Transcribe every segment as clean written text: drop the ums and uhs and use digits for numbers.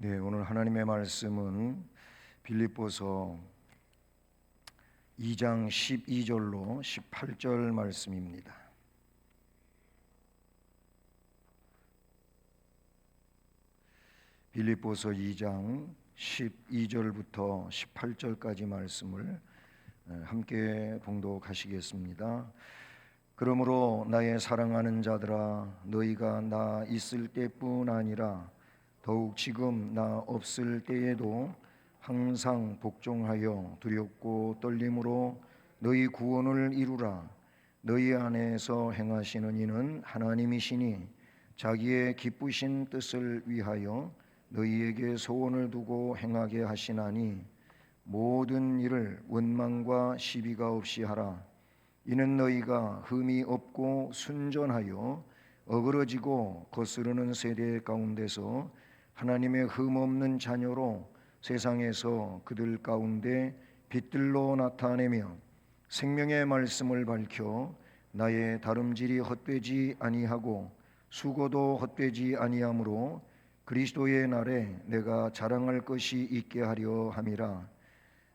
네, 오늘 하나님의 말씀은 빌립보서 2장 12절로 18절 말씀입니다. 빌립보서 2장 12절부터 18절까지 말씀을 함께 봉독하시겠습니다. 그러므로 나의 사랑하는 자들아, 너희가 나 있을 때뿐 아니라 더욱 지금 나 없을 때에도 항상 복종하여 두렵고 떨림으로 너희 구원을 이루라. 너희 안에서 행하시는 이는 하나님이시니 자기의 기쁘신 뜻을 위하여 너희에게 소원을 두고 행하게 하시나니 모든 일을 원망과 시비가 없이 하라. 이는 너희가 흠이 없고 순전하여 어그러지고 거스르는 세대 가운데서 하나님의 흠없는 자녀로 세상에서 그들 가운데 빛들로 나타내며 생명의 말씀을 밝혀 나의 다름질이 헛되지 아니하고 수고도 헛되지 아니하므로 그리스도의 날에 내가 자랑할 것이 있게 하려 함이라.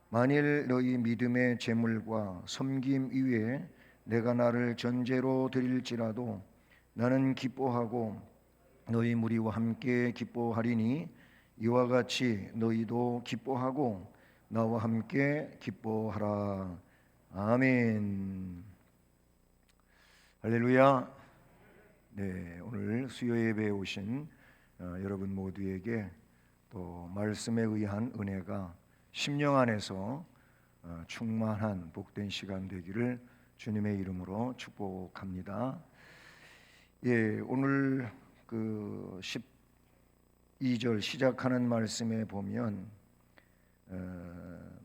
만일 너희 믿음의 재물과 섬김 이외에 내가 나를 전제로 드릴지라도 나는 기뻐하고 너희 무리와 함께 기뻐하리니 이와 같이 너희도 기뻐하고 나와 함께 기뻐하라. 아멘. 할렐루야. 네, 오늘 수요 예배에 오신 여러분 모두에게 또 말씀에 의한 은혜가 심령 안에서 충만한 복된 시간 되기를 주님의 이름으로 축복합니다. 예, 오늘 그 12절 시작하는 말씀에 보면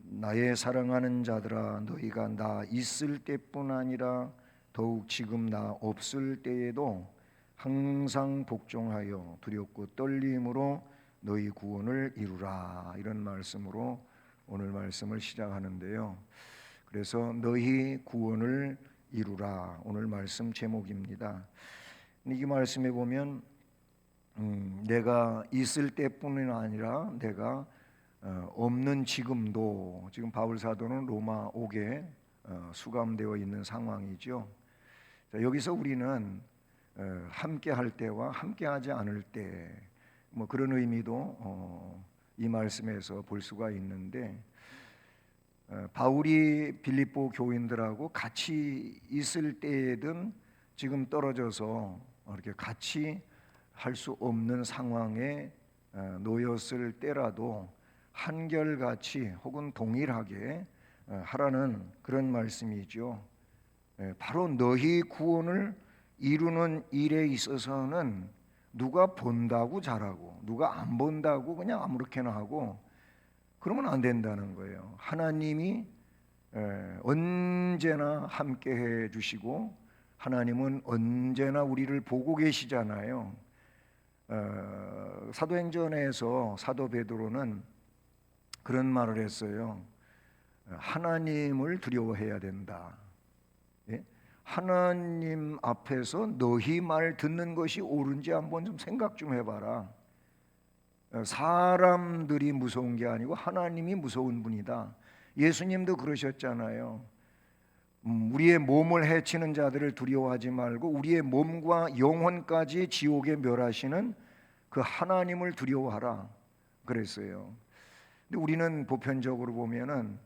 나의 사랑하는 자들아, 너희가 나 있을 때뿐 아니라 더욱 지금 나 없을 때에도 항상 복종하여 두렵고 떨림으로 너희 구원을 이루라, 이런 말씀으로 오늘 말씀을 시작하는데요. 그래서 너희 구원을 이루라, 오늘 말씀 제목입니다. 이 말씀에 보면 내가 있을 때뿐이 아니라 내가 없는 지금도, 지금 바울 사도는 로마 옥에 수감되어 있는 상황이죠. 자, 여기서 우리는 함께 할 때와 함께 하지 않을 때, 뭐 그런 의미도 이 말씀에서 볼 수가 있는데, 바울이 빌립보 교인들하고 같이 있을 때든 지금 떨어져서 이렇게 같이 할 수 없는 상황에 놓였을 때라도 한결같이 혹은 동일하게 하라는 그런 말씀이죠. 바로 너희 구원을 이루는 일에 있어서는 누가 본다고 잘하고 누가 안 본다고 그냥 아무렇게나 하고 그러면 안 된다는 거예요. 하나님이 언제나 함께 해 주시고 하나님은 언제나 우리를 보고 계시잖아요. 사도행전에서 사도 베드로는 그런 말을 했어요. 하나님을 두려워해야 된다. 예? 하나님 앞에서 너희 말 듣는 것이 옳은지 한번 좀 생각 좀 해봐라. 사람들이 무서운 게 아니고 하나님이 무서운 분이다. 예수님도 그러셨잖아요. 우리의 몸을 해치는 자들을 두려워하지 말고 우리의 몸과 영혼까지 지옥에 멸하시는 그 하나님을 두려워하라 그랬어요. 근데 우리는 보편적으로 보면은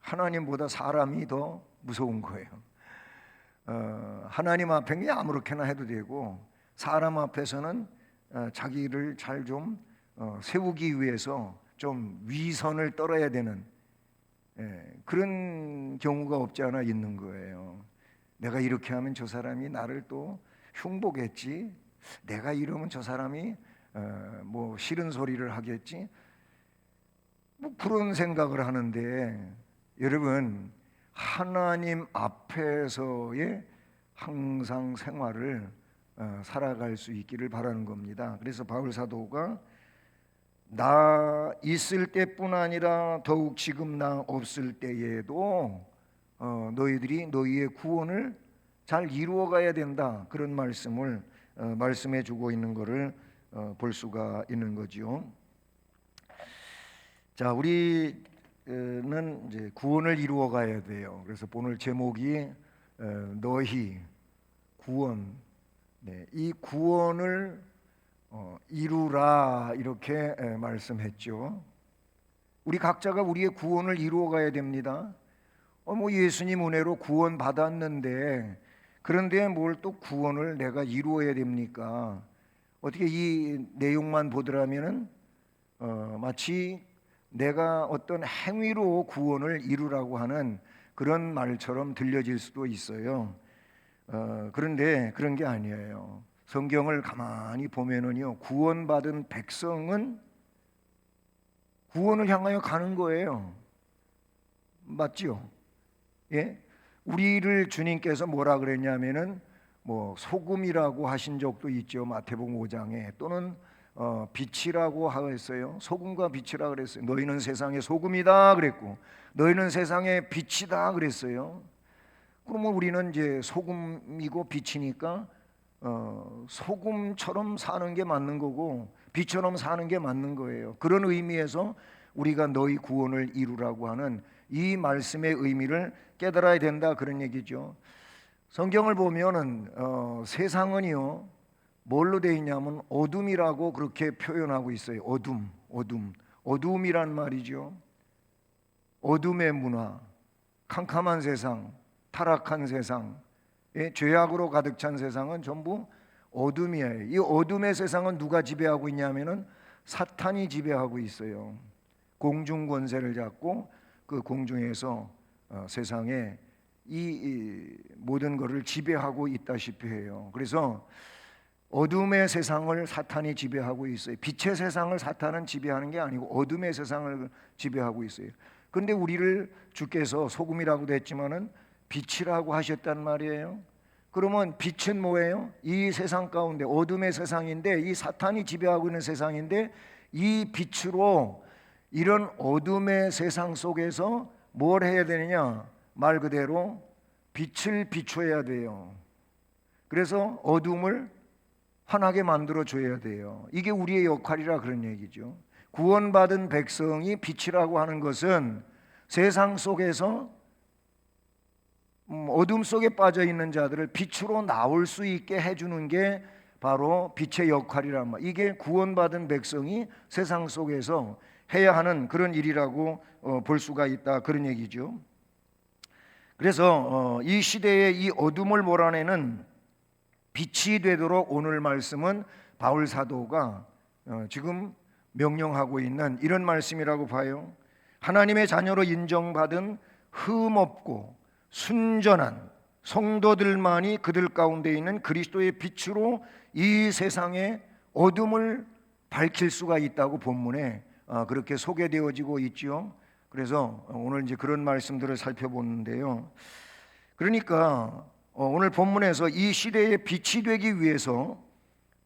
하나님보다 사람이 더 무서운 거예요. 하나님 앞에 그냥 아무렇게나 해도 되고 사람 앞에서는 자기를 잘 좀 세우기 위해서 좀 위선을 떨어야 되는 그런 경우가 없지 않아 있는 거예요. 내가 이렇게 하면 저 사람이 나를 또 흉보겠지, 내가 이러면 저 사람이 뭐 싫은 소리를 하겠지, 뭐 그런 생각을 하는데, 여러분 하나님 앞에서의 항상 생활을 살아갈 수 있기를 바라는 겁니다. 그래서 바울 사도가 나 있을 때뿐 아니라 더욱 지금 나 없을 때에도 너희들이 너희의 구원을 잘 이루어 가야 된다, 그런 말씀을 말씀해 주고 있는 것을 볼 수가 있는 거지요. 자, 우리는 이제 구원을 이루어 가야 돼요. 그래서 오늘 제목이 너희 구원, 네, 이 구원을 이루라 이렇게 말씀했죠. 우리 각자가 우리의 구원을 이루어 가야 됩니다. 뭐 예수님 은혜로 구원 받았는데 그런데 뭘 또 구원을 내가 이루어야 됩니까? 어떻게 이 내용만 보더라면은 마치 내가 어떤 행위로 구원을 이루라고 하는 그런 말처럼 들려질 수도 있어요. 그런데 그런 게 아니에요. 성경을 가만히 보면은요, 구원받은 백성은 구원을 향하여 가는 거예요. 맞죠? 예? 우리를 주님께서 뭐라 그랬냐면은 뭐 소금이라고 하신 적도 있죠. 마태복음 5장에. 또는 빛이라고 하였어요. 소금과 빛이라 그랬어요. 너희는 세상의 소금이다 그랬고, 너희는 세상의 빛이다 그랬어요. 그러면 우리는 이제 소금이고 빛이니까 소금처럼 사는 게 맞는 거고 빛처럼 사는 게 맞는 거예요. 그런 의미에서 우리가 너희 구원을 이루라고 하는 이 말씀의 의미를 깨달아야 된다 그런 얘기죠. 성경을 보면은 세상은요 뭘로 되어 있냐면 어둠이라고 그렇게 표현하고 있어요. 어둠이란 말이죠. 어둠의 문화, 캄캄한 세상, 타락한 세상, 죄악으로 가득 찬 세상은 전부 어둠이에요. 이 어둠의 세상은 누가 지배하고 있냐면은 사탄이 지배하고 있어요. 공중 권세를 잡고 그 공중에서 세상에 이 모든 것을 지배하고 있다시피 해요. 그래서 어둠의 세상을 사탄이 지배하고 있어요. 빛의 세상을 사탄은 지배하는 게 아니고 어둠의 세상을 지배하고 있어요. 그런데 우리를 주께서 소금이라고도 했지만은 빛이라고 하셨단 말이에요. 그러면 빛은 뭐예요? 이 세상 가운데 어둠의 세상인데 이 사탄이 지배하고 있는 세상인데 이 빛으로 이런 어둠의 세상 속에서 뭘 해야 되느냐? 말 그대로 빛을 비춰야 돼요. 그래서 어둠을 환하게 만들어 줘야 돼요. 이게 우리의 역할이라 그런 얘기죠. 구원받은 백성이 빛이라고 하는 것은 세상 속에서 어둠 속에 빠져 있는 자들을 빛으로 나올 수 있게 해주는 게 바로 빛의 역할이란 말. 이게 구원받은 백성이 세상 속에서 해야 하는 그런 일이라고 볼 수가 있다 그런 얘기죠. 그래서 이 시대의 이 어둠을 몰아내는 빛이 되도록 오늘 말씀은 바울 사도가 지금 명령하고 있는 이런 말씀이라고 봐요. 하나님의 자녀로 인정받은 흠없고 순전한 성도들만이 그들 가운데 있는 그리스도의 빛으로 이 세상의 어둠을 밝힐 수가 있다고 본문에 그렇게 소개되어지고 있죠. 그래서 오늘 이제 그런 말씀들을 살펴보는데요. 그러니까 오늘 본문에서 이 시대의 빛이 되기 위해서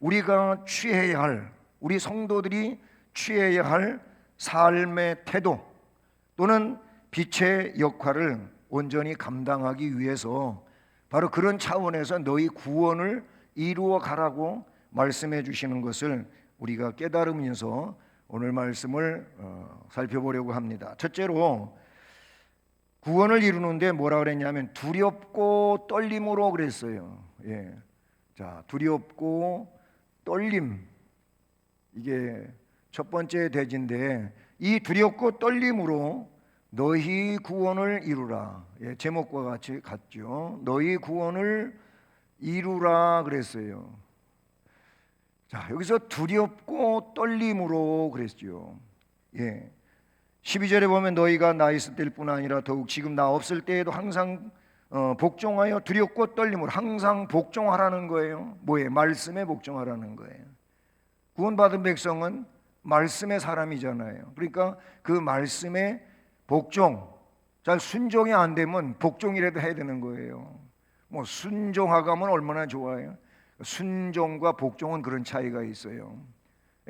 우리가 취해야 할, 우리 성도들이 취해야 할 삶의 태도 또는 빛의 역할을 온전히 감당하기 위해서 바로 그런 차원에서 너희 구원을 이루어 가라고 말씀해 주시는 것을 우리가 깨달으면서 오늘 말씀을 살펴보려고 합니다. 첫째로 구원을 이루는데 뭐라 그랬냐면 두렵고 떨림으로 그랬어요. 예. 자, 두렵고 떨림. 이게 첫 번째 대지인데 이 두렵고 떨림으로 너희 구원을 이루라. 예, 제목과 같이 같죠. 너희 구원을 이루라 그랬어요. 자, 여기서 두렵고 떨림으로 그랬죠. 예. 12절에 보면 너희가 나 있을 때뿐 아니라 더욱 지금 나 없을 때에도 항상 복종하여 두렵고 떨림으로 항상 복종하라는 거예요. 뭐예요? 말씀에 복종하라는 거예요. 구원받은 백성은 말씀의 사람이잖아요. 그러니까 그 말씀에 복종, 잘 순종이 안 되면 복종이라도 해야 되는 거예요. 뭐 순종하가면 얼마나 좋아요. 순종과 복종은 그런 차이가 있어요.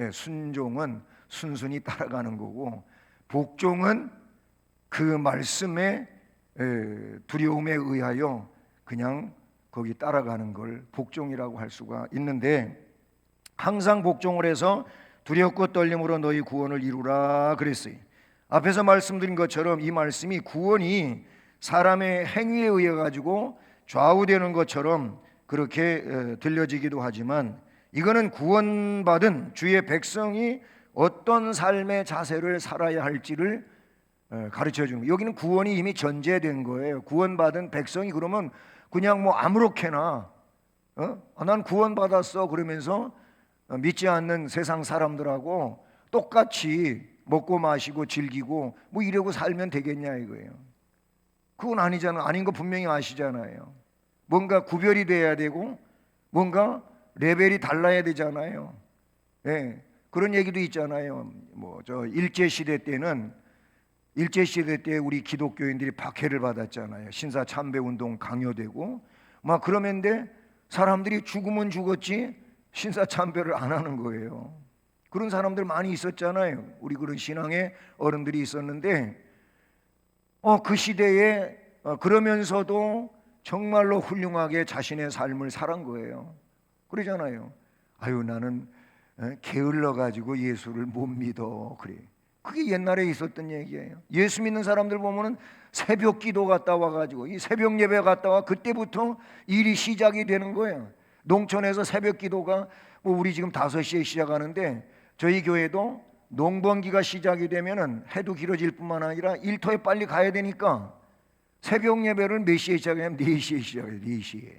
예, 순종은 순순히 따라가는 거고 복종은 그 말씀의 두려움에 의하여 그냥 거기 따라가는 걸 복종이라고 할 수가 있는데 항상 복종을 해서 두렵고 떨림으로 너희 구원을 이루라 그랬어요. 앞에서 말씀드린 것처럼 이 말씀이 구원이 사람의 행위에 의해 가지고 좌우되는 것처럼 그렇게 들려지기도 하지만, 이거는 구원받은 주의 백성이 어떤 삶의 자세를 살아야 할지를 가르쳐 주는 거예요. 여기는 구원이 이미 전제된 거예요. 구원받은 백성이 그러면 그냥 뭐 아무렇게나 난 구원받았어 그러면서 믿지 않는 세상 사람들하고 똑같이 먹고 마시고 즐기고 뭐 이러고 살면 되겠냐 이거예요. 그건 아니잖아. 아닌 거 분명히 아시잖아요. 뭔가 구별이 돼야 되고 뭔가 레벨이 달라야 되잖아요. 예, 그런 얘기도 있잖아요. 뭐 저 일제 시대 때 우리 기독교인들이 박해를 받았잖아요. 신사 참배 운동 강요되고 막 그러면데 사람들이 죽으면 죽었지 신사 참배를 안 하는 거예요. 그런 사람들 많이 있었잖아요. 우리 그런 신앙의 어른들이 있었는데 그 시대에 그러면서도 정말로 훌륭하게 자신의 삶을 살은 거예요. 그러잖아요. 아유 나는 게을러 가지고 예수를 못 믿어. 그래. 그게 옛날에 있었던 얘기예요. 예수 믿는 사람들 보면은 새벽 기도 갔다 와가지고 이 새벽 예배 갔다 와 그때부터 일이 시작이 되는 거예요. 농촌에서 새벽 기도가 뭐 우리 지금 5시에 시작하는데 저희 교회도 농번기가 시작이 되면은 해도 길어질 뿐만 아니라 일터에 빨리 가야 되니까 새벽 예배를 몇 시에 시작하냐면 4시에 시작해요. 4시에.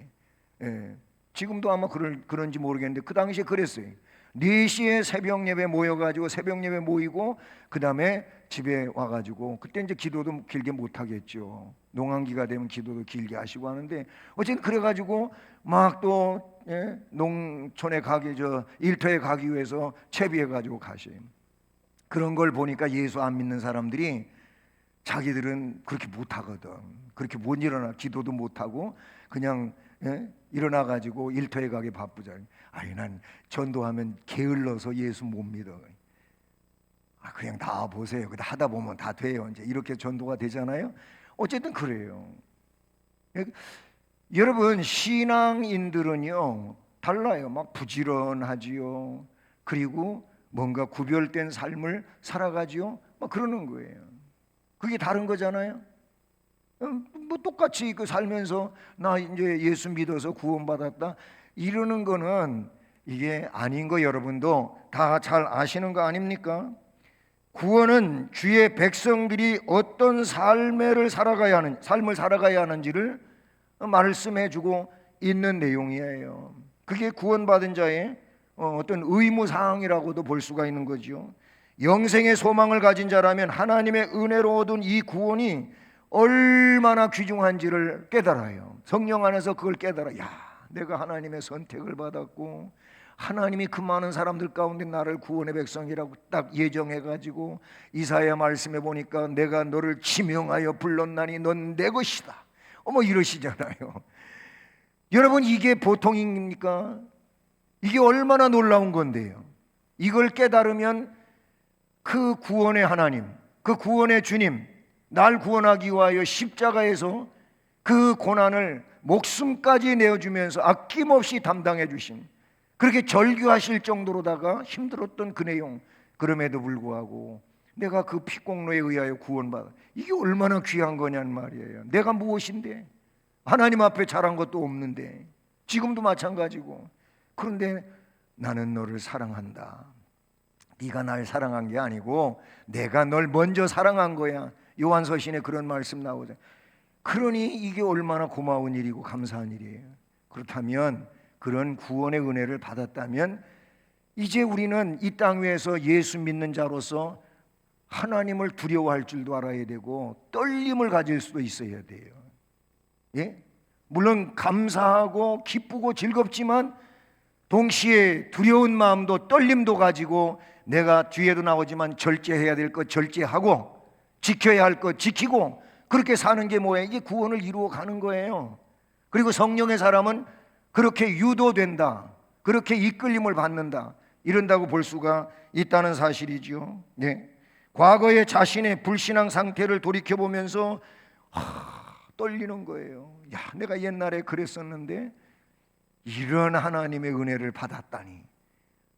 예. 지금도 아마 그런지 모르겠는데 그 당시에 그랬어요. 4시에 새벽 예배 모여가지고 새벽 예배 모이고 그 다음에 집에 와가지고 그때 이제 기도도 길게 못 하겠죠. 농한기가 되면 기도도 길게 하시고 하는데 어쨌든 그래가지고 막 또 농촌에 일터에 가기 위해서 채비해가지고 가셔요. 그런 걸 보니까 예수 안 믿는 사람들이 자기들은 그렇게 못하거든. 그렇게 못 일어나 기도도 못하고 그냥 일어나가지고 일터에 가기 바쁘잖아요. 아니 난 전도하면 게을러서 예수 못 믿어. 그냥 다 보세요. 하다 보면 다 돼요. 이제 이렇게 전도가 되잖아요. 어쨌든 그래요. 여러분 신앙인들은요 달라요. 막 부지런하지요. 그리고 뭔가 구별된 삶을 살아가지요. 막 그러는 거예요. 그게 다른 거잖아요. 뭐 똑같이 살면서 나 이제 예수 믿어서 구원받았다 이러는 거는 이게 아닌 거 여러분도 다 잘 아시는 거 아닙니까? 구원은 주의 백성들이 어떤 삶을 살아가야 하는지를 말씀해주고 있는 내용이에요. 그게 구원받은 자의 어떤 의무사항이라고도 볼 수가 있는 거죠. 영생의 소망을 가진 자라면 하나님의 은혜로 얻은 이 구원이 얼마나 귀중한지를 깨달아요. 성령 안에서 그걸 깨달아. 야, 내가 하나님의 선택을 받았고 하나님이 그 많은 사람들 가운데 나를 구원의 백성이라고 딱 예정해가지고 이사야 말씀해 보니까 내가 너를 지명하여 불렀나니 넌 내 것이다. 이러시잖아요. 여러분 이게 보통입니까? 이게 얼마나 놀라운 건데요. 이걸 깨달으면 그 구원의 하나님, 그 구원의 주님, 날 구원하기 위하여 십자가에서 그 고난을 목숨까지 내어주면서 아낌없이 담당해 주신, 그렇게 절규하실 정도로다가 힘들었던 그 내용, 그럼에도 불구하고 내가 그 피공로에 의하여 구원받아, 이게 얼마나 귀한 거냔 말이에요. 내가 무엇인데, 하나님 앞에 잘한 것도 없는데, 지금도 마찬가지고. 그런데 나는 너를 사랑한다. 네가 날 사랑한 게 아니고 내가 널 먼저 사랑한 거야. 요한서신에 그런 말씀 나오죠. 그러니 이게 얼마나 고마운 일이고 감사한 일이에요. 그렇다면 그런 구원의 은혜를 받았다면 이제 우리는 이 땅 위에서 예수 믿는 자로서 하나님을 두려워할 줄도 알아야 되고 떨림을 가질 수도 있어야 돼요. 예? 물론 감사하고 기쁘고 즐겁지만 동시에 두려운 마음도 떨림도 가지고 내가 뒤에도 나오지만 절제해야 될 것 절제하고 지켜야 할 것 지키고 그렇게 사는 게 뭐예요? 이게 구원을 이루어 가는 거예요. 그리고 성령의 사람은 그렇게 유도된다, 그렇게 이끌림을 받는다, 이런다고 볼 수가 있다는 사실이죠. 네. 과거의 자신의 불신앙 상태를 돌이켜보면서 떨리는 거예요. 야, 내가 옛날에 그랬었는데 이런 하나님의 은혜를 받았다니,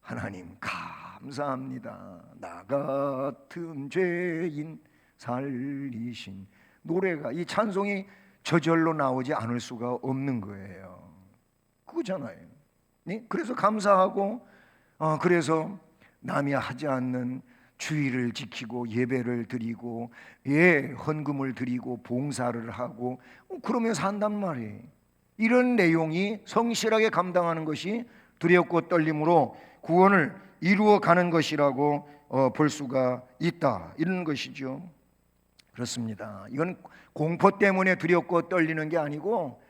하나님 감사합니다. 나 같은 죄인 살리신. 노래가, 이 찬송이 저절로 나오지 않을 수가 없는 거예요. 그거잖아요. 네? 그래서 감사하고, 그래서 남이 하지 않는 주의를 지키고 예배를 드리고, 헌금을 드리고 봉사를 하고, 그러면서 산단 말이에요. 이런 내용이 성실하게 감당하는 것이 두렵고 떨림으로 구원을 이루어가는 것이라고 볼 수가 있다, 이런 것이죠. 그렇습니다. 이건 공포 때문에 두렵고 떨리는 게 아니고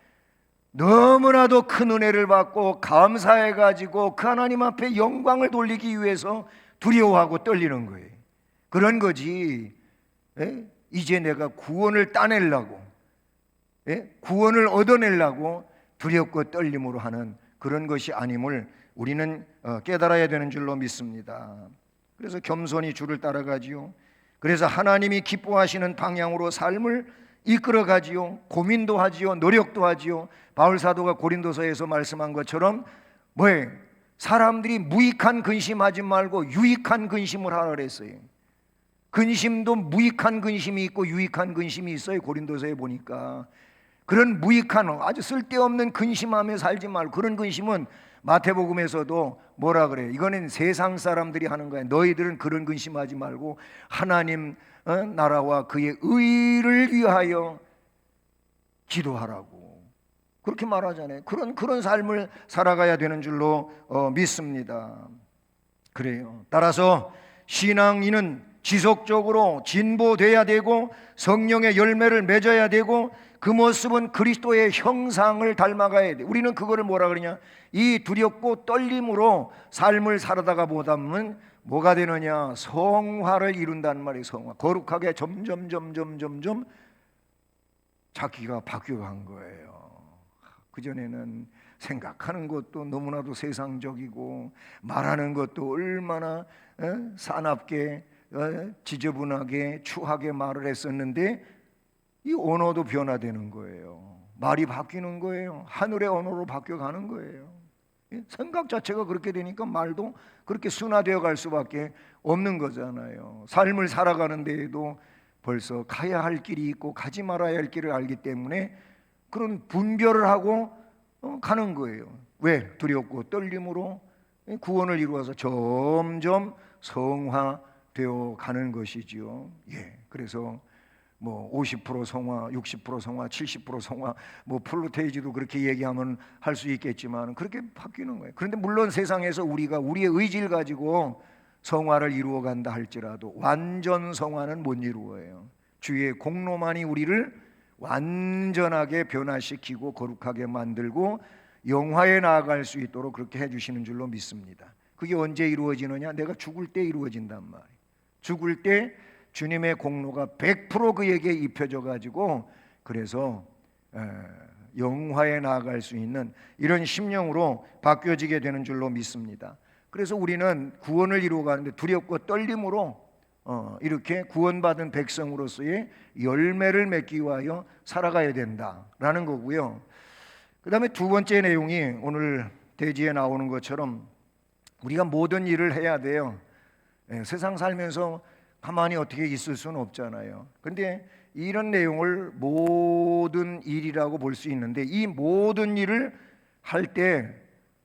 너무나도 큰 은혜를 받고 감사해가지고 그 하나님 앞에 영광을 돌리기 위해서 두려워하고 떨리는 거예요. 그런 거지. 이제 내가 구원을 따내려고, 구원을 얻어내려고 두렵고 떨림으로 하는 그런 것이 아님을 우리는 깨달아야 되는 줄로 믿습니다. 그래서 겸손히 주를 따라가지요. 그래서 하나님이 기뻐하시는 방향으로 삶을 이끌어가지요. 고민도 하지요, 노력도 하지요. 바울 사도가 고린도서에서 말씀한 것처럼 뭐예요? 사람들이 무익한 근심하지 말고 유익한 근심을 하라 그랬어요. 근심도 무익한 근심이 있고 유익한 근심이 있어요. 고린도서에 보니까 그런 무익한, 아주 쓸데없는 근심하며 살지 말고, 그런 근심은 마태복음에서도 뭐라 그래요? 이거는 세상 사람들이 하는 거야. 너희들은 그런 근심하지 말고 하나님 나라와 그의 의를 위하여 기도하라고 그렇게 말하잖아요. 그런 삶을 살아가야 되는 줄로 믿습니다. 그래요. 따라서 신앙인은 지속적으로 진보돼야 되고 성령의 열매를 맺어야 되고 그 모습은 그리스도의 형상을 닮아가야 돼. 우리는 그거를 뭐라 그러냐? 이 두렵고 떨림으로 삶을 살아다가 보다는 뭐가 되느냐? 성화를 이룬다는 말이에요. 성화. 거룩하게 점점 자기가 바뀌어간 거예요. 그전에는 생각하는 것도 너무나도 세상적이고 말하는 것도 얼마나 사납게 지저분하게 추하게 말을 했었는데 이 언어도 변화되는 거예요. 말이 바뀌는 거예요. 하늘의 언어로 바뀌어가는 거예요. 생각 자체가 그렇게 되니까 말도 그렇게 순화되어 갈 수밖에 없는 거잖아요. 삶을 살아가는 데에도 벌써 가야 할 길이 있고 가지 말아야 할 길을 알기 때문에 그런 분별을 하고 가는 거예요. 왜? 두렵고 떨림으로 구원을 이루어서 점점 성화되어 가는 것이지요. 그래서 뭐 50% 성화, 60% 성화, 70% 성화, 뭐 플루테이지도 그렇게 얘기하면 할 수 있겠지만 그렇게 바뀌는 거예요. 그런데 물론 세상에서 우리가 우리의 의지를 가지고 성화를 이루어 간다 할지라도 완전 성화는 못 이루어요. 주의 공로만이 우리를 완전하게 변화시키고 거룩하게 만들고 영화에 나아갈 수 있도록 그렇게 해주시는 줄로 믿습니다. 그게 언제 이루어지느냐? 내가 죽을 때 이루어진단 말이에요. 죽을 때 주님의 공로가 100% 그에게 입혀져 가지고 그래서 영화에 나아갈 수 있는 이런 심령으로 바뀌어지게 되는 줄로 믿습니다. 그래서 우리는 구원을 이루어 가는데 두렵고 떨림으로 이렇게 구원받은 백성으로서의 열매를 맺기 위하여 살아가야 된다라는 거고요. 그 다음에 두 번째 내용이 오늘 대지에 나오는 것처럼 우리가 모든 일을 해야 돼요. 세상 살면서 가만히 어떻게 있을 수는 없잖아요. 그런데 이런 내용을 모든 일이라고 볼 수 있는데 이 모든 일을 할 때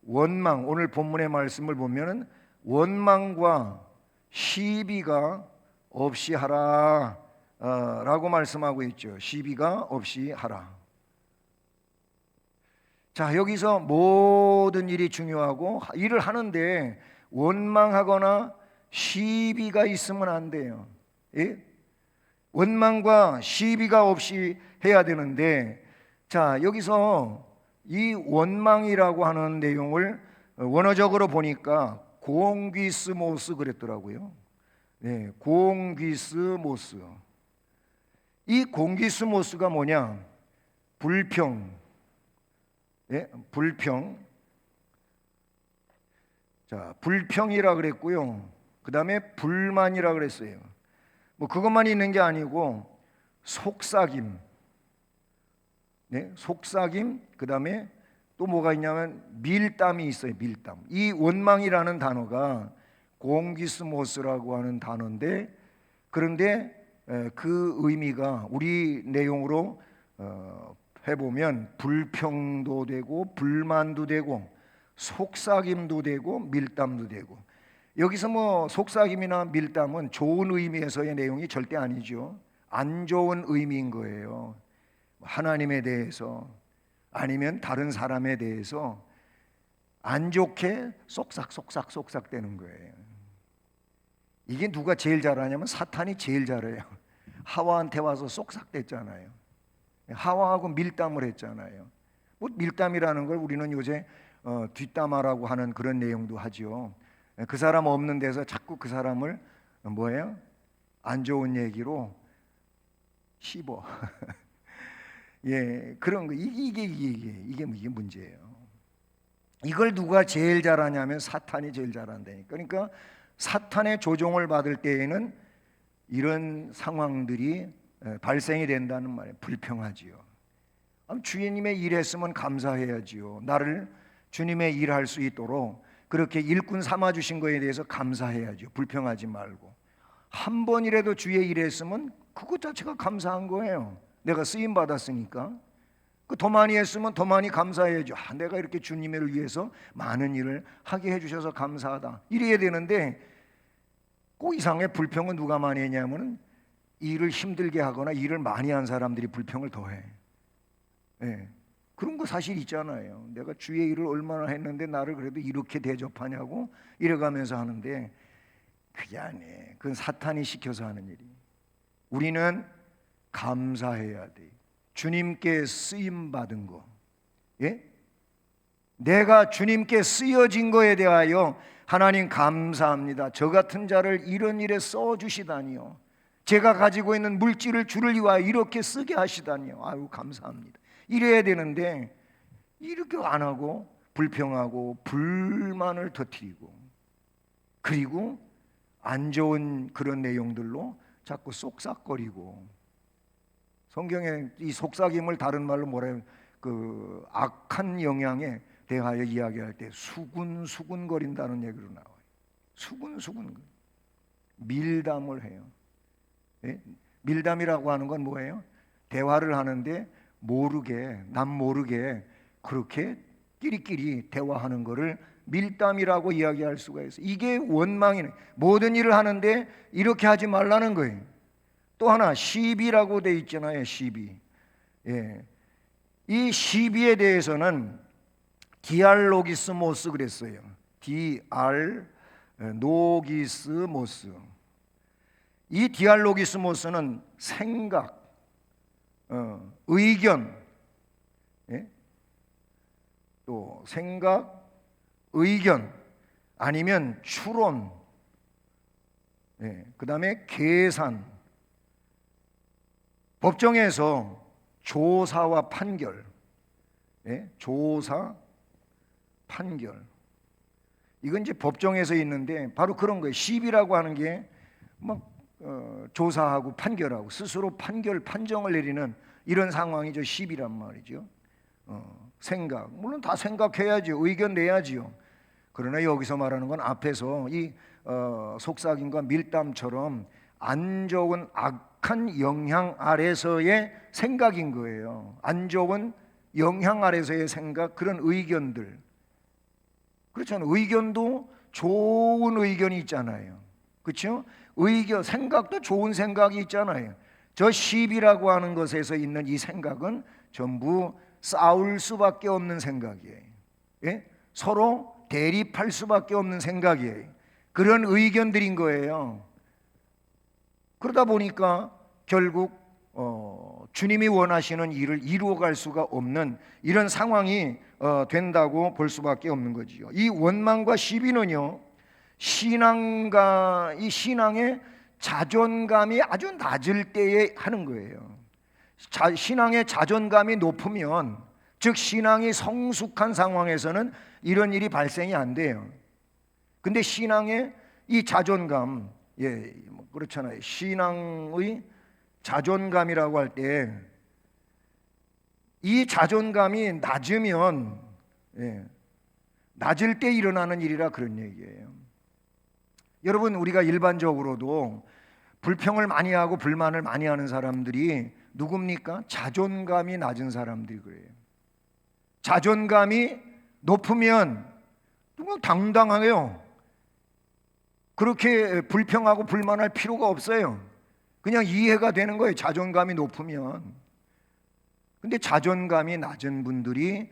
원망, 오늘 본문의 말씀을 보면은 원망과 시비가 없이 하라 라고 말씀하고 있죠. 시비가 없이 하라. 자, 여기서 모든 일이 중요하고 일을 하는데 원망하거나 시비가 있으면 안 돼요. 원망과 시비가 없이 해야 되는데, 자, 여기서 이 원망이라고 하는 내용을 원어적으로 보니까 공귀스모스 그랬더라고요. 공귀스모스. 이 공귀스모스가 뭐냐? 불평. 불평. 자, 불평이라 그랬고요. 그 다음에 불만이라 그랬어요. 뭐 그것만 있는 게 아니고 속삭임, 속삭임. 그 다음에 또 뭐가 있냐면 밀담이 있어요. 밀담. 이 원망이라는 단어가 공기스모스라고 하는 단어인데, 그런데 그 의미가 우리 내용으로 해보면 불평도 되고 불만도 되고 속삭임도 되고 밀담도 되고, 여기서 뭐 속삭임이나 밀담은 좋은 의미에서의 내용이 절대 아니죠. 안 좋은 의미인 거예요. 하나님에 대해서 아니면 다른 사람에 대해서 안 좋게 쏙싹 되는 거예요. 이게 누가 제일 잘하냐면 사탄이 제일 잘해요. 하와한테 와서 쏙싹댔잖아요. 하와하고 밀담을 했잖아요. 뭐 밀담이라는 걸 우리는 요새 뒷담화라고 하는 그런 내용도 하죠. 그 사람 없는 데서 자꾸 그 사람을 뭐예요? 안 좋은 얘기로 씹어. 예, 그런 거. 이게 문제예요. 이걸 누가 제일 잘하냐면 사탄이 제일 잘한다니까. 그러니까 사탄의 조종을 받을 때에는 이런 상황들이 발생이 된다는 말이에요. 불평하지요. 주님의 일했으면 감사해야지요. 나를 주님의 일할 수 있도록 그렇게 일꾼 삼아 주신 거에 대해서 감사해야죠. 불평하지 말고. 한 번이라도 주의 일했으면 그것 자체가 감사한 거예요. 내가 쓰임 받았으니까. 더 많이 했으면 더 많이 감사해야죠. 내가 이렇게 주님을 위해서 많은 일을 하게 해주셔서 감사하다, 이래야 되는데, 그 이상의 불평은 누가 많이 했냐면 일을 힘들게 하거나 일을 많이 한 사람들이 불평을 더해. 예, 그런 거 사실 있잖아요. 내가 주의 일을 얼마나 했는데 나를 그래도 이렇게 대접하냐고 이래가면서 하는데, 그게 아니에요. 그건 사탄이 시켜서 하는 일이. 우리는 감사해야 돼. 주님께 쓰임 받은 거, 예? 내가 주님께 쓰여진 거에 대하여 하나님 감사합니다. 저 같은 자를 이런 일에 써주시다니요. 제가 가지고 있는 물질을 주를 위하여 이렇게 쓰게 하시다니요. 아유, 감사합니다. 이래야 되는데 이렇게 안 하고 불평하고 불만을 터뜨리고, 그리고 안 좋은 그런 내용들로 자꾸 쏙싹거리고. 성경에 이 속삭임을 다른 말로 뭐라 해요? 그 악한 영향에 대하여 이야기할 때 수군거린다는 얘기로 나와요. 수군거린. 밀담을 해요. 예? 밀담이라고 하는 건 뭐예요? 대화를 하는데 남 모르게 그렇게 끼리끼리 대화하는 거를 밀담이라고 이야기할 수가 있어요. 이게 원망이네. 모든 일을 하는데 이렇게 하지 말라는 거예요. 또 하나 시비라고 돼 있잖아요. 시비. 예. 이 시비에 대해서는 디알로기스모스 그랬어요. 디알로기스모스. 이 디알로기스모스는 생각, 의견, 예? 또 생각, 의견, 아니면 추론, 예. 그 다음에 계산, 법정에서 조사와 판결, 예? 조사, 판결. 이건 이제 법정에서 있는데 바로 그런 거예요. 시비라고 하는 게 막 조사하고 판결하고 스스로 판정을 내리는 이런 상황이 저 시비란 말이죠. 생각, 물론 다 생각해야죠. 의견 내야지요. 그러나 여기서 말하는 건 앞에서 이 속삭임과 밀담처럼 안 좋은 악한 영향 아래서의 생각인 거예요. 안 좋은 영향 아래서의 생각, 그런 의견들. 그렇잖아요. 의견도 좋은 의견이 있잖아요. 그렇죠? 의견, 생각도 좋은 생각이 있잖아요. 저 시비라고 하는 것에서 있는 이 생각은 전부 싸울 수밖에 없는 생각이에요. 예? 서로 대립할 수밖에 없는 생각이에요. 그런 의견들인 거예요. 그러다 보니까 결국 주님이 원하시는 일을 이루어갈 수가 없는 이런 상황이 된다고 볼 수밖에 없는 거지요. 이 원망과 시비는요, 이 신앙의 자존감이 아주 낮을 때에 하는 거예요. 신앙의 자존감이 높으면, 즉 신앙이 성숙한 상황에서는 이런 일이 발생이 안 돼요. 근데 신앙의 이 자존감, 예, 그렇잖아요. 신앙의 자존감이라고 할 때 이 자존감이 낮으면 예, 낮을 때 일어나는 일이라 그런 얘기예요. 여러분, 우리가 일반적으로도 불평을 많이 하고 불만을 많이 하는 사람들이 누굽니까? 자존감이 낮은 사람들이 그래요. 자존감이 높으면 누구 당당해요. 그렇게 불평하고 불만할 필요가 없어요. 그냥 이해가 되는 거예요. 자존감이 높으면. 근데 자존감이 낮은 분들이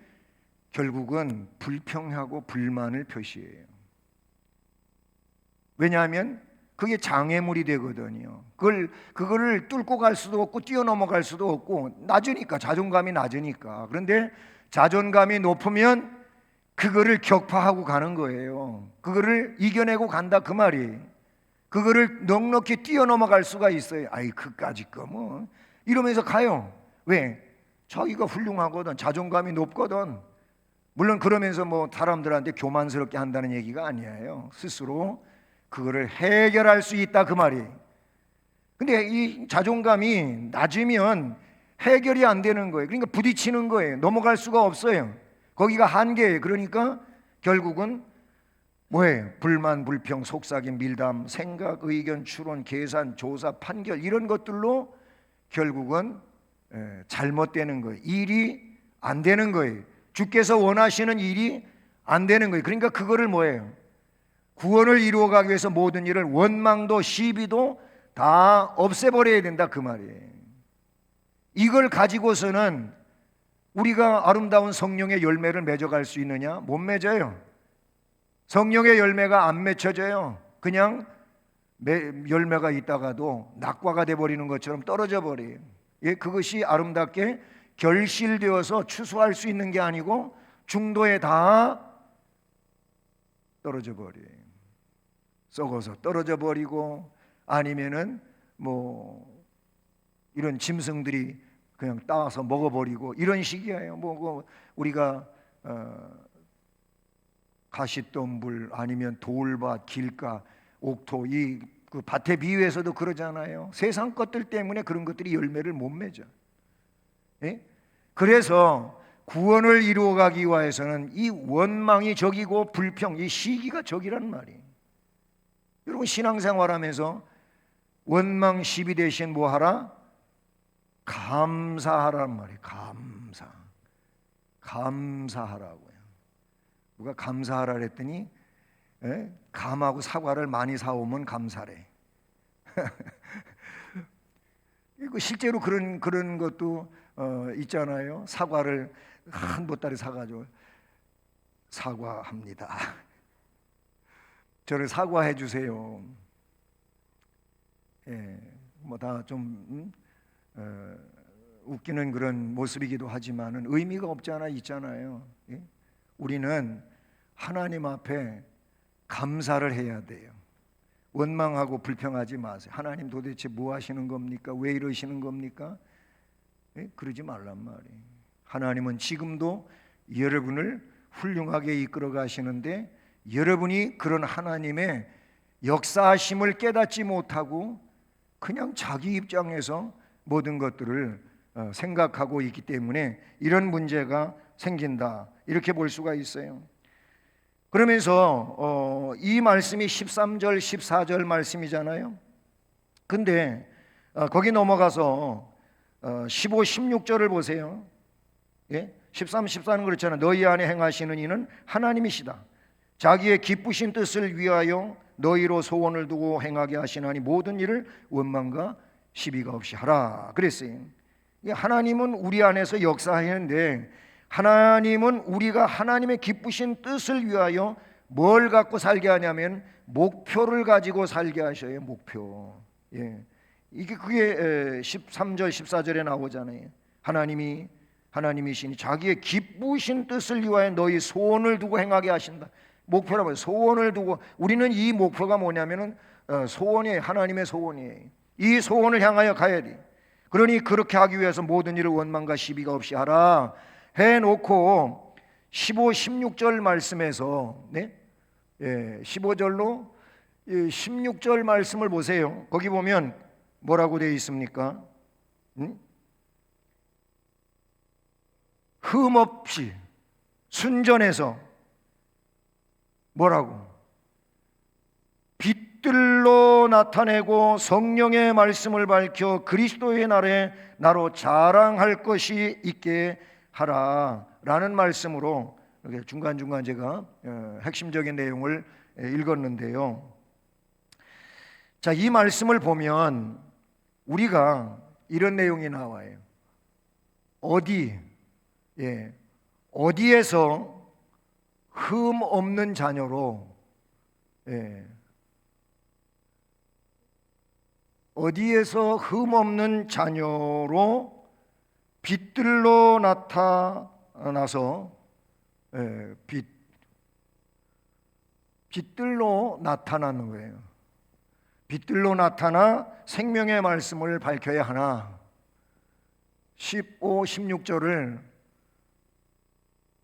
결국은 불평하고 불만을 표시해요. 왜냐하면 그게 장애물이 되거든요. 그거를 뚫고 갈 수도 없고 뛰어넘어갈 수도 없고, 낮으니까, 자존감이 낮으니까. 그런데 자존감이 높으면 그거를 격파하고 가는 거예요. 그거를 이겨내고 간다 그 말이. 그거를 넉넉히 뛰어넘어갈 수가 있어요. 아이, 그까짓 거 뭐 이러면서 가요. 왜? 자기가 훌륭하거든, 자존감이 높거든. 물론 그러면서 뭐 사람들한테 교만스럽게 한다는 얘기가 아니에요. 스스로 그거를 해결할 수 있다 그 말이. 근데 이 자존감이 낮으면 해결이 안 되는 거예요. 그러니까 부딪히는 거예요. 넘어갈 수가 없어요. 거기가 한계예요. 그러니까 결국은 뭐예요? 불만, 불평, 속삭임, 밀담, 생각, 의견, 추론, 계산, 조사, 판결, 이런 것들로 결국은 잘못되는 거예요. 일이 안 되는 거예요. 주께서 원하시는 일이 안 되는 거예요. 그러니까 그거를 뭐예요? 구원을 이루어가기 위해서 모든 일을, 원망도 시비도 다 없애버려야 된다 그 말이에요. 이걸 가지고서는 우리가 아름다운 성령의 열매를 맺어갈 수 있느냐? 못 맺어요. 성령의 열매가 안 맺혀져요. 그냥 열매가 있다가도 낙과가 돼버리는 것처럼 떨어져 버려요. 예, 그것이 아름답게 결실되어서 추수할 수 있는 게 아니고 중도에 다 떨어져 버려요. 썩어서 떨어져 버리고, 아니면은 뭐 이런 짐승들이 그냥 따와서 먹어버리고, 이런 식이에요. 뭐 우리가 가시덤불, 아니면 돌밭, 길가, 옥토, 그 밭의 비유에서도 그러잖아요. 세상 것들 때문에 그런 것들이 열매를 못 맺어. 예? 그래서 구원을 이루어가기 위해서는 이 원망이 적이고 불평, 이 시기가 적이란 말이에요. 여러분, 신앙생활하면서 원망 시비 대신 뭐 하라? 감사하란 말이에요. 감사하라고요. 누가 감사하라 그랬더니 감하고 사과를 많이 사오면 감사래. 실제로 그런 것도 있잖아요. 사과를 한 보따리 사가지고 사과합니다. 저를 사과해 주세요. 뭐 다 좀 웃기는 그런 모습이기도 하지만은 의미가 없지 않아 있잖아요. 예? 우리는 하나님 앞에 감사를 해야 돼요. 원망하고 불평하지 마세요. 하나님 도대체 뭐 하시는 겁니까? 왜 이러시는 겁니까? 예? 그러지 말란 말이에요. 하나님은 지금도 여러분을 훌륭하게 이끌어 가시는데, 여러분이 그런 하나님의 역사하심을 깨닫지 못하고 그냥 자기 입장에서 모든 것들을 생각하고 있기 때문에 이런 문제가 생긴다, 이렇게 볼 수가 있어요. 그러면서 이 말씀이 13절 14절 말씀이잖아요. 근데 거기 넘어가서 15, 16절을 보세요. 예? 13, 14는 그렇잖아요. 너희 안에 행하시는 이는 하나님이시다. 자기의 기쁘신 뜻을 위하여 너희로 소원을 두고 행하게 하시나니 모든 일을 원망과 시비가 없이 하라 그랬어요. 하나님은 우리 안에서 역사하는데, 하나님은 우리가 하나님의 기쁘신 뜻을 위하여 뭘 갖고 살게 하냐면 목표를 가지고 살게 하셔요. 목표. 예. 그게 13절 14절에 나오잖아요. 하나님이시니 자기의 기쁘신 뜻을 위하여 너희 소원을 두고 행하게 하신다. 목표라고, 소원을 두고, 우리는 이 목표가 뭐냐면은 소원이에요. 하나님의 소원이에요. 이 소원을 향하여 가야 돼. 그러니 그렇게 하기 위해서 모든 일을 원망과 시비가 없이 하라 해놓고 15, 16절 말씀에서 15절로 16절 말씀을 보세요. 거기 보면 뭐라고 되어 있습니까? 흠없이 순전해서 뭐라고? 빛들로 나타내고 성령의 말씀을 밝혀 그리스도의 날에 나로 자랑할 것이 있게 하라 라는 말씀으로 이렇게 중간중간 제가 핵심적인 내용을 읽었는데요. 자, 이 말씀을 보면 우리가 이런 내용이 나와요. 어디에서 흠 없는 자녀로, 어디에서 흠 없는 자녀로 빛들로 나타나서, 빛들로 나타나는 거예요. 빛들로 나타나 생명의 말씀을 밝혀야 하나. 15, 16절을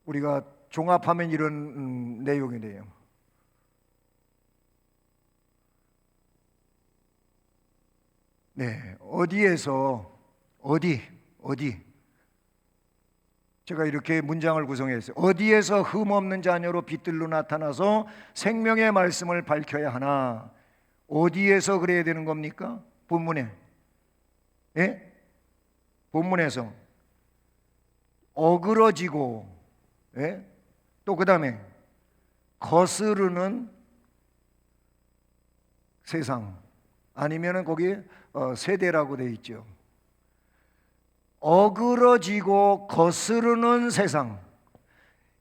우리가 종합하면 이런 내용이 돼요. 어디에서 어디 제가 이렇게 문장을 구성했어요. 어디에서 흠 없는 자녀로 빛들로 나타나서 생명의 말씀을 밝혀야 하나. 어디에서 그래야 되는 겁니까? 본문에. 본문에서 어그러지고, 또 그 다음에 거스르는 세상, 아니면은 거기 세대라고 되어 있죠. 어그러지고 거스르는 세상,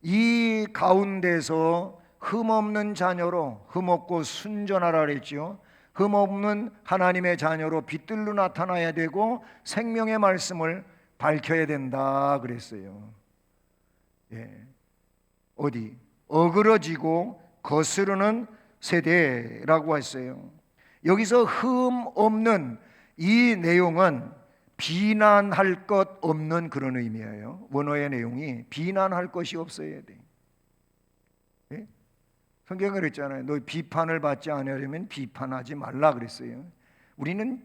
이 가운데서 흠없는 자녀로, 흠없고 순전하라 그랬죠. 흠없는 하나님의 자녀로 빛들로 나타나야 되고 생명의 말씀을 밝혀야 된다 그랬어요. 어디? 어그러지고 거스르는 세대라고 했어요. 여기서 흠 없는 이 내용은 비난할 것 없는 그런 의미예요. 원어의 내용이 비난할 것이 없어야 돼. 성경은 그랬잖아요. 너 비판을 받지 않으려면 비판하지 말라 그랬어요. 우리는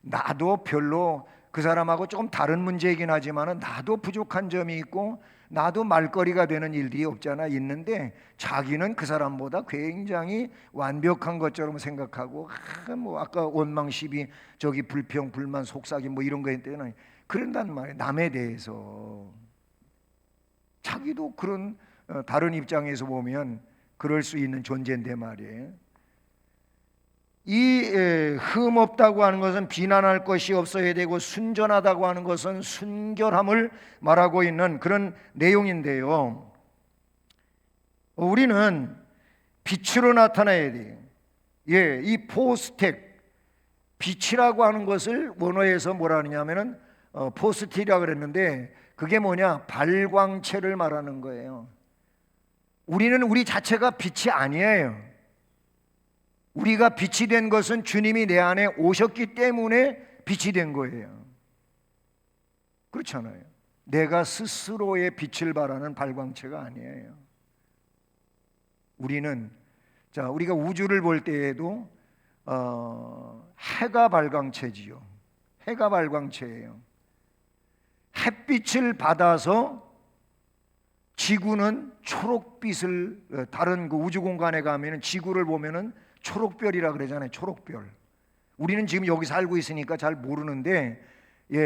나도 별로 그 사람하고 조금 다른 문제이긴 하지만 나도 부족한 점이 있고 나도 말거리가 되는 일들이 없잖아. 있는데 자기는 그 사람보다 굉장히 완벽한 것처럼 생각하고 아까 원망 시비 저기 불평 불만 속삭임 이런 거에 때는 그런단 말이에요. 남에 대해서 자기도 그런 다른 입장에서 보면 그럴 수 있는 존재인데 말이에요. 이 흠 없다고 하는 것은 비난할 것이 없어야 되고 순전하다고 하는 것은 순결함을 말하고 있는 그런 내용인데요. 우리는 빛으로 나타나야 돼요. 이 포스텍, 빛이라고 하는 것을 원어에서 뭐라 하느냐면은 포스틱이라고 그랬는데 그게 뭐냐? 발광체를 말하는 거예요. 우리는 우리 자체가 빛이 아니에요. 우리가 빛이 된 것은 주님이 내 안에 오셨기 때문에 빛이 된 거예요. 그렇잖아요. 내가 스스로의 빛을 발하는 발광체가 아니에요. 우리가 우주를 볼 때에도 해가 발광체지요. 해가 발광체예요. 햇빛을 받아서 지구는 초록빛을, 다른 그 우주 공간에 가면은 지구를 보면은 초록별이라 그러잖아요. 초록별. 우리는 지금 여기 살고 있으니까 잘 모르는데,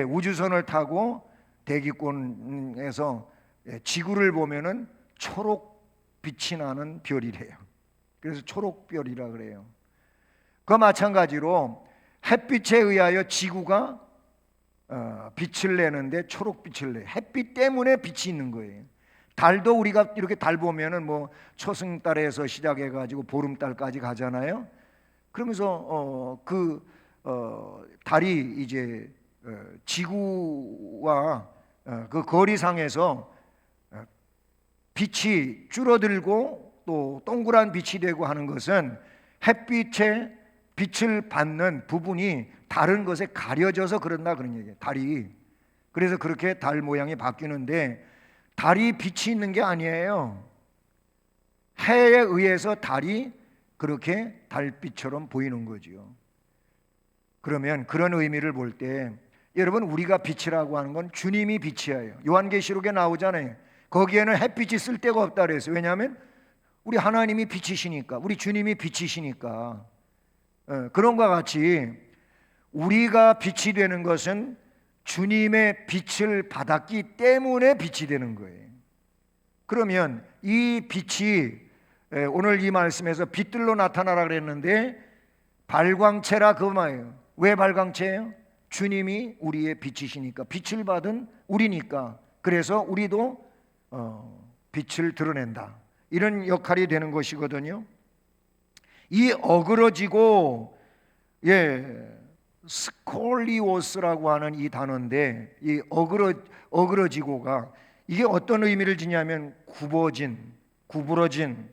우주선을 타고 대기권에서 지구를 보면은 초록빛이 나는 별이래요. 그래서 초록별이라 그래요. 그와 마찬가지로 햇빛에 의하여 지구가 빛을 내는데 초록빛을 내요. 햇빛 때문에 빛이 있는 거예요. 달도 우리가 이렇게 달 보면은 초승달에서 시작해 가지고 보름달까지 가잖아요. 그러면서 달이 이제 지구와 그 거리상에서 빛이 줄어들고 또 동그란 빛이 되고 하는 것은 햇빛에 빛을 받는 부분이 다른 것에 가려져서 그런다 그런 얘기예요. 달이. 그래서 그렇게 달 모양이 바뀌는데 달이 빛이 있는 게 아니에요. 해에 의해서 달이 그렇게 달빛처럼 보이는 거지요. 그러면 그런 의미를 볼 때 여러분, 우리가 빛이라고 하는 건 주님이 빛이에요. 요한계시록에 나오잖아요. 거기에는 햇빛이 쓸 데가 없다 그랬어요. 왜냐하면 우리 하나님이 빛이시니까, 우리 주님이 빛이시니까. 그런 것과 같이 우리가 빛이 되는 것은 주님의 빛을 받았기 때문에 빛이 되는 거예요. 그러면 이 빛이 오늘 이 말씀에서 빛들로 나타나라 그랬는데 발광체라 그 말이에요. 왜 발광체예요? 주님이 우리의 빛이시니까, 빛을 받은 우리니까. 그래서 우리도 빛을 드러낸다, 이런 역할이 되는 것이거든요. 이 어그러지고, 스콜리오스라고 하는 이 단어인데, 이 어그러지고가 이게 어떤 의미를 지냐면 굽어진, 구부러진,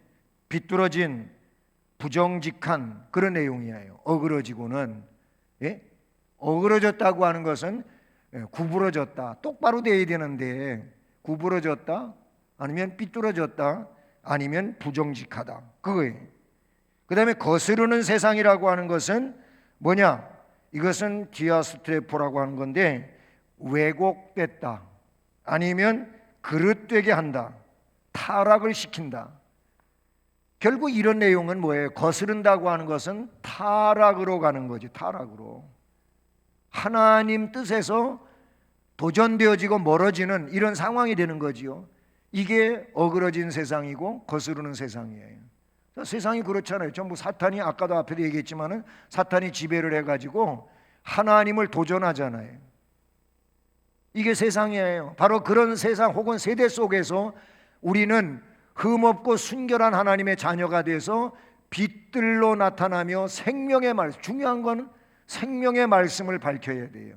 비뚤어진, 부정직한 그런 내용이에요. 어그러지고는, 어그러졌다고 하는 것은 구부러졌다, 똑바로 돼야 되는데 구부러졌다, 아니면 삐뚤어졌다, 아니면 부정직하다, 그거예요. 그 다음에 거스르는 세상이라고 하는 것은 뭐냐? 이것은 디아스트레포라고 하는 건데 왜곡됐다, 아니면 그릇되게 한다, 타락을 시킨다. 결국 이런 내용은 뭐예요? 거스른다고 하는 것은 타락으로 가는 거지. 타락으로 하나님 뜻에서 도전되어지고 멀어지는 이런 상황이 되는 거지요. 이게 어그러진 세상이고 거스르는 세상이에요. 세상이 그렇잖아요. 전부 사탄이, 아까도 앞에도 얘기했지만은 사탄이 지배를 해가지고 하나님을 도전하잖아요. 이게 세상이에요. 바로 그런 세상 혹은 세대 속에서 우리는 흠없고 순결한 하나님의 자녀가 돼서 빛들로 나타나며 생명의 말씀, 중요한 건 생명의 말씀을 밝혀야 돼요.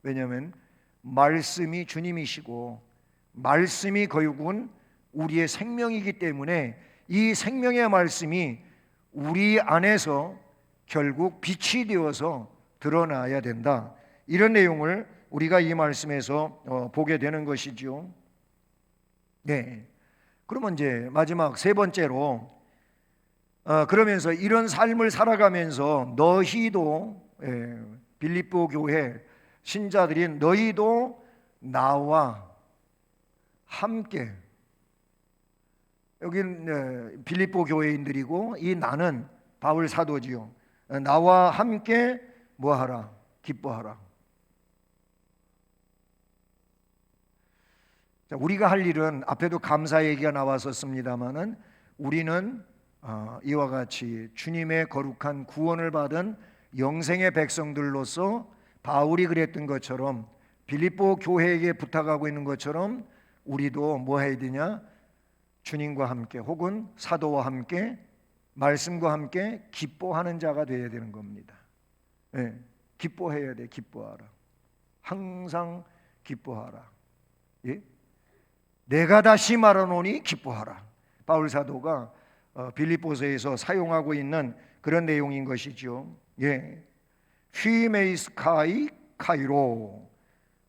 왜냐하면 말씀이 주님이시고 말씀이 결국은 우리의 생명이기 때문에 이 생명의 말씀이 우리 안에서 결국 빛이 되어서 드러나야 된다, 이런 내용을 우리가 이 말씀에서 보게 되는 것이죠. 네. 그러면 이제 마지막 세 번째로, 그러면서 이런 삶을 살아가면서 너희도, 빌립보 교회 신자들인 너희도 나와 함께, 여기는 빌립보 교회인들이고 이 나는 바울 사도지요. 나와 함께 뭐하라? 기뻐하라. 자, 우리가 할 일은 앞에도 감사 얘기가 나왔었습니다마는 우리는 이와 같이 주님의 거룩한 구원을 받은 영생의 백성들로서 바울이 그랬던 것처럼, 빌립보 교회에게 부탁하고 있는 것처럼 우리도 뭐 해야 되냐? 주님과 함께 혹은 사도와 함께 말씀과 함께 기뻐하는 자가 되어야 되는 겁니다. 기뻐해야 돼. 기뻐하라. 항상 기뻐하라. 내가 다시 말하노니 기뻐하라. 바울 사도가 빌립보서에서 사용하고 있는 그런 내용인 것이죠. 휘메이스카이 카이로,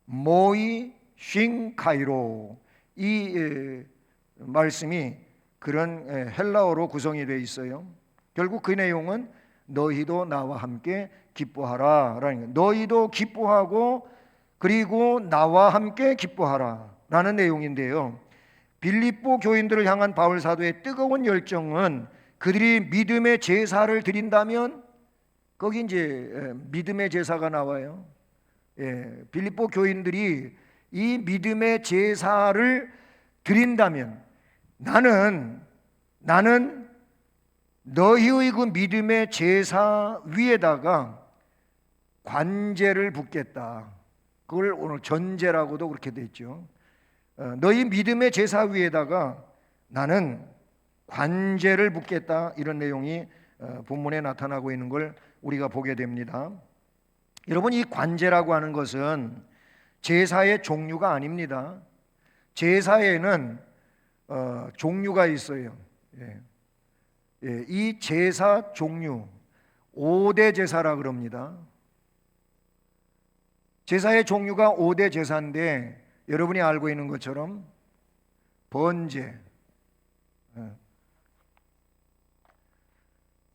모이 쉰 카이로, 이 말씀이 그런 헬라어로 구성이 되어 있어요. 결국 그 내용은 너희도 나와 함께 기뻐하라 라는 거예요. 너희도 기뻐하고 그리고 나와 함께 기뻐하라 라는 내용인데요. 빌립보 교인들을 향한 바울 사도의 뜨거운 열정은 그들이 믿음의 제사를 드린다면, 거기 이제 믿음의 제사가 나와요. 빌립보 교인들이 이 믿음의 제사를 드린다면 나는 너희의 그 믿음의 제사 위에다가 관제를 붓겠다. 그걸 오늘 전제라고도 그렇게 돼 있죠. 너희 믿음의 제사 위에다가 나는 관제를 붓겠다, 이런 내용이 본문에 나타나고 있는 걸 우리가 보게 됩니다. 여러분, 이 관제라고 하는 것은 제사의 종류가 아닙니다. 제사에는 종류가 있어요. 이 제사 종류 5대 제사라 그럽니다. 제사의 종류가 5대 제사인데 여러분이 알고 있는 것처럼 번제,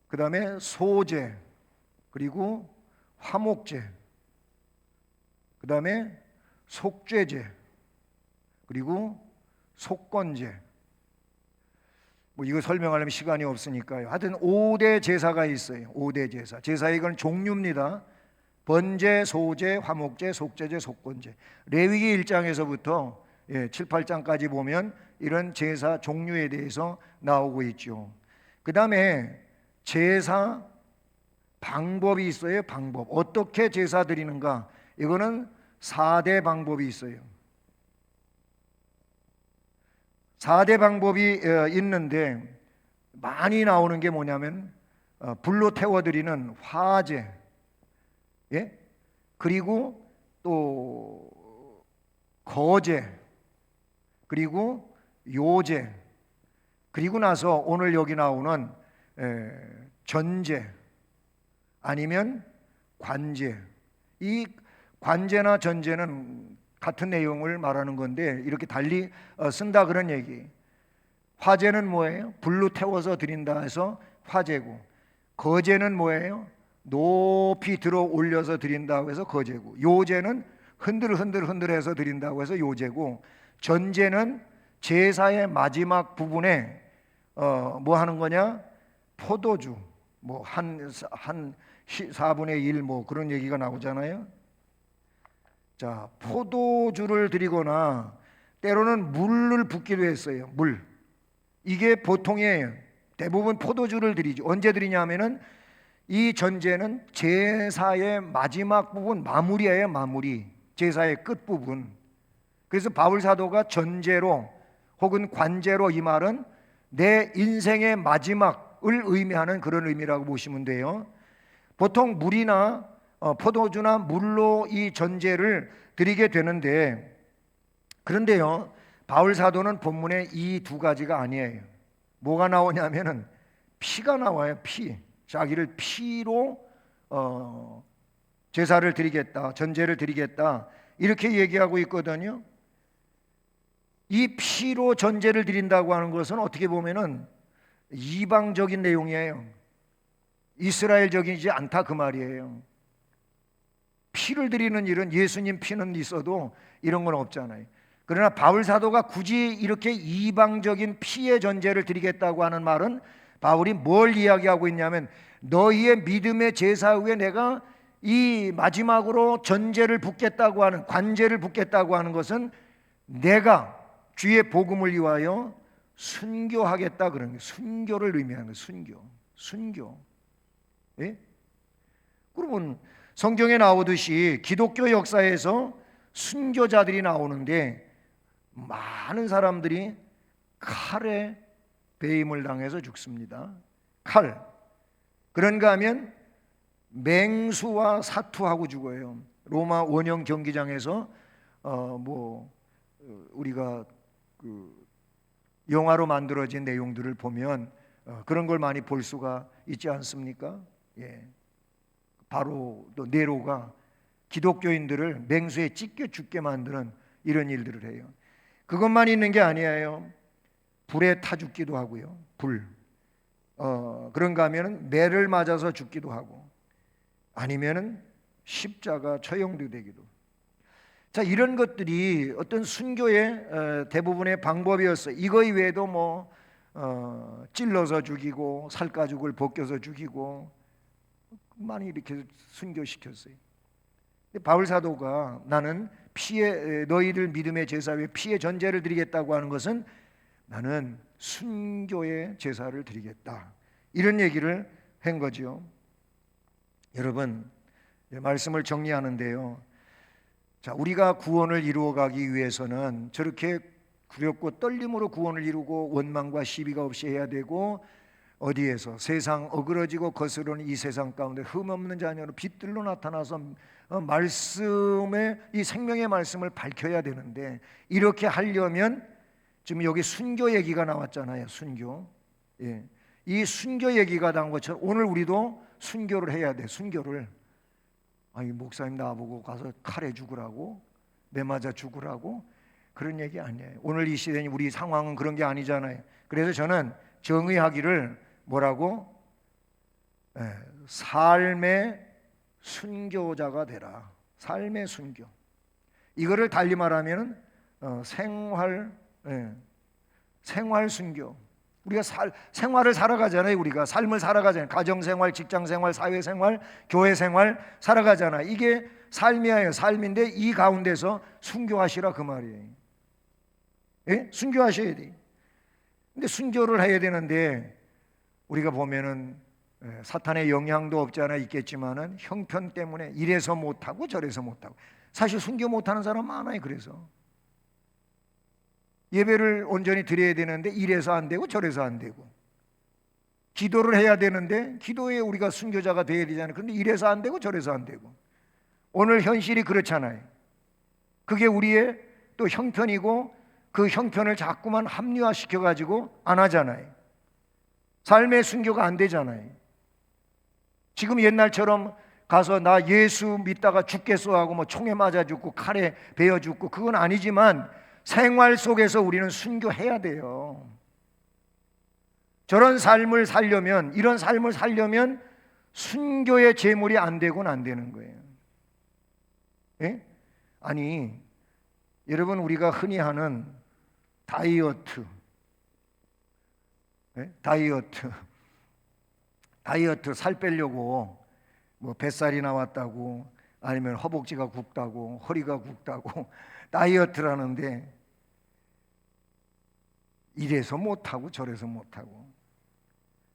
그 다음에 소제, 그리고 화목제, 그 다음에 속죄제, 그리고 속건제, 뭐 이거 설명하려면 시간이 없으니까요. 하여튼 5대 제사가 있어요. 5대 제사. 제사의 이건 종류입니다. 번제, 소제, 화목제, 속제제, 속건제. 레위기 1장에서부터 7, 8장까지 보면 이런 제사 종류에 대해서 나오고 있죠. 그 다음에 제사 방법이 있어요. 방법. 어떻게 제사 드리는가? 이거는 4대 방법이 있어요. 4대 방법이 있는데 많이 나오는 게 뭐냐면 불로 태워드리는 화제, 예? 그리고 또 거제, 그리고 요제, 그리고 나서 오늘 여기 나오는 전제 아니면 관제. 이 관제나 전제는 같은 내용을 말하는 건데 이렇게 달리 쓴다 그런 얘기. 화제는 뭐예요? 불로 태워서 드린다 해서 화제고, 거제는 뭐예요? 높이 들어 올려서 드린다고 해서 거제고, 요제는 흔들흔들해서 드린다고 해서 요제고, 전제는 제사의 마지막 부분에 뭐 하는 거냐? 포도주, 뭐 한 4분의 1 뭐 그런 얘기가 나오잖아요. 자, 포도주를 드리거나 때로는 물을 붓기도 했어요. 물. 이게 보통이에요. 대부분 포도주를 드리죠. 언제 드리냐면은 이 전제는 제사의 마지막 부분, 마무리예요. 마무리. 제사의 끝부분. 그래서 바울 사도가 전제로 혹은 관제로, 이 말은 내 인생의 마지막을 의미하는 그런 의미라고 보시면 돼요. 보통 물이나 포도주나 물로 이 전제를 드리게 되는데, 그런데요, 바울 사도는 본문에 이 두 가지가 아니에요. 뭐가 나오냐면은 피가 나와요. 피. 자기를 피로 제사를 드리겠다, 전제를 드리겠다, 이렇게 얘기하고 있거든요. 이 피로 전제를 드린다고 하는 것은 어떻게 보면은 이방적인 내용이에요. 이스라엘적이지 않다 그 말이에요. 피를 드리는 일은, 예수님 피는 있어도 이런 건 없잖아요. 그러나 바울 사도가 굳이 이렇게 이방적인 피의 전제를 드리겠다고 하는 말은 바울이 뭘 이야기하고 있냐면, 너희의 믿음의 제사 후에 내가 이 마지막으로 전제를 붓겠다고 하는, 관제를 붓겠다고 하는 것은 내가 주의 복음을 위하여 순교하겠다 그런 거예요. 순교를 의미하는 거예요. 순교. 예? 그러면 성경에 나오듯이 기독교 역사에서 순교자들이 나오는데 많은 사람들이 칼에 배임을 당해서 죽습니다. 칼. 그런가 하면 맹수와 사투하고 죽어요. 로마 원형 경기장에서 우리가 그 영화로 만들어진 내용들을 보면 그런 걸 많이 볼 수가 있지 않습니까? 예. 바로 또 네로가 기독교인들을 맹수에 찢겨 죽게 만드는 이런 일들을 해요. 그것만 있는 게 아니에요. 불에 타 죽기도 하고요. 불. 그런가 하면은 매를 맞아서 죽기도 하고, 아니면은 십자가 처형도 되기도. 자, 이런 것들이 어떤 순교의 대부분의 방법이었어요. 이거 이외에도 뭐 찔러서 죽이고 살가죽을 벗겨서 죽이고 많이 이렇게 순교시켰어요. 바울 사도가 나는 피의, 너희들 믿음의 제사 위에 피의 전제를 드리겠다고 하는 것은 나는 순교의 제사를 드리겠다, 이런 얘기를 한 거죠. 여러분, 말씀을 정리하는데요, 자, 우리가 구원을 이루어가기 위해서는 저렇게 두렵고 떨림으로 구원을 이루고 원망과 시비가 없이 해야 되고, 어디에서 세상 어그러지고 거스르는 이 세상 가운데 흠없는 자녀로 빛들로 나타나서 말씀의, 이 생명의 말씀을 밝혀야 되는데, 이렇게 하려면 지금 여기 순교 얘기가 나왔잖아요. 순교. 예. 이 순교 얘기가 나온 것처럼 오늘 우리도 순교를 해야 돼. 순교를. 아니, 목사님 나보고 가서 칼에 죽으라고, 매 맞아 죽으라고, 그런 얘기 아니에요. 오늘 이 시대니 우리 상황은 그런 게 아니잖아요. 그래서 저는 정의하기를 뭐라고? 삶의 순교자가 되라. 삶의 순교. 이거를 달리 말하면 생활 생활 순교. 우리가 생활을 살아가잖아요. 우리가 삶을 살아가잖아요. 가정생활, 직장생활, 사회생활, 교회생활 살아가잖아요. 이게 삶이에요. 삶인데 이 가운데서 순교하시라 그 말이에요. 예? 순교하셔야 돼요. 근데 순교를 해야 되는데 우리가 보면은 사탄의 영향도 없지 않아 있겠지만은 형편 때문에 이래서 못하고 저래서 못하고, 사실 순교 못하는 사람 많아요. 그래서 예배를 온전히 드려야 되는데 이래서 안 되고 저래서 안 되고, 기도를 해야 되는데 기도에 우리가 순교자가 되어야 되잖아요. 그런데 이래서 안 되고 저래서 안 되고, 오늘 현실이 그렇잖아요. 그게 우리의 또 형편이고 그 형편을 자꾸만 합리화시켜 가지고 안 하잖아요. 삶의 순교가 안 되잖아요. 지금 옛날처럼 가서 나 예수 믿다가 죽겠어 하고 뭐 총에 맞아 죽고 칼에 베어 죽고 그건 아니지만 생활 속에서 우리는 순교해야 돼요. 저런 삶을 살려면, 이런 삶을 살려면 순교의 제물이 안 되고는 안 되는 거예요. 예? 아니 여러분, 우리가 흔히 하는 다이어트, 예? 다이어트 살 빼려고 뭐 뱃살이 나왔다고, 아니면 허벅지가 굵다고, 허리가 굵다고 다이어트라는데 이래서 못하고 저래서 못하고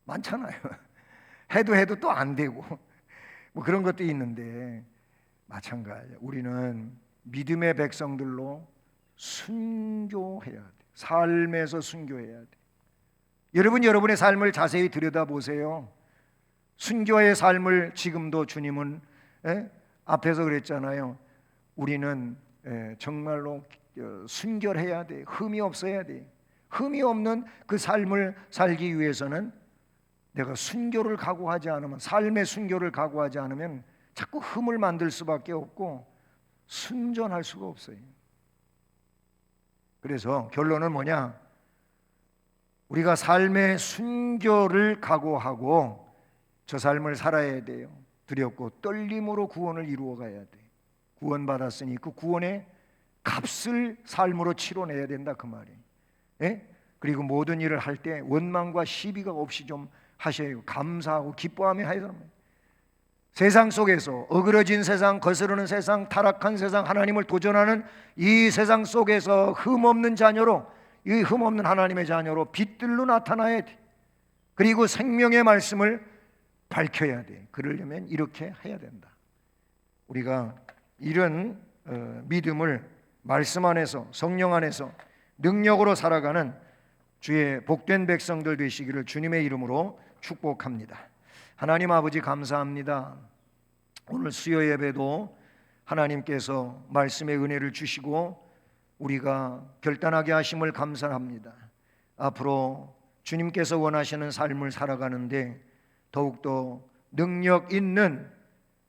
많잖아요. 해도 또 안 되고 뭐 그런 것도 있는데 마찬가지예요. 우리는 믿음의 백성들로 순교해야 돼. 삶에서 순교해야 돼. 여러분의 삶을 자세히 들여다보세요. 순교의 삶을 지금도 주님은 앞에서 그랬잖아요. 우리는 정말로 순결해야 돼. 흠이 없어야 돼. 흠이 없는 그 삶을 살기 위해서는 내가 순교를 각오하지 않으면, 삶의 순교를 각오하지 않으면 자꾸 흠을 만들 수밖에 없고 순전할 수가 없어요. 그래서 결론은 뭐냐? 우리가 삶의 순교를 각오하고 저 삶을 살아야 돼요. 두렵고 떨림으로 구원을 이루어 가야 돼. 구원받았으니 그 구원의 값을 삶으로 치러내야 된다 그 말이에요. 예? 그리고 모든 일을 할 때 원망과 시비가 없이 좀 하셔요. 감사하고 기뻐하며 하여야 합니다. 세상 속에서, 어그러진 세상, 거스르는 세상, 타락한 세상, 하나님을 도전하는 이 세상 속에서 흠없는 자녀로, 이 흠없는 하나님의 자녀로 빛들로 나타나야 돼. 그리고 생명의 말씀을 밝혀야 돼. 그러려면 이렇게 해야 된다. 우리가 이런 믿음을 말씀 안에서, 성령 안에서 능력으로 살아가는 주의 복된 백성들 되시기를 주님의 이름으로 축복합니다. 하나님 아버지 감사합니다. 오늘 수요 예배도 하나님께서 말씀의 은혜를 주시고 우리가 결단하게 하심을 감사합니다. 앞으로 주님께서 원하시는 삶을 살아가는데 더욱더 능력 있는,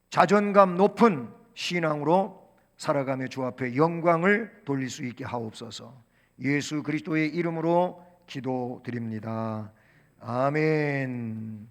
자존감 높은 신앙으로 살아가며 주 앞에 영광을 돌릴 수 있게 하옵소서. 예수 그리스도의 이름으로 기도드립니다. 아멘.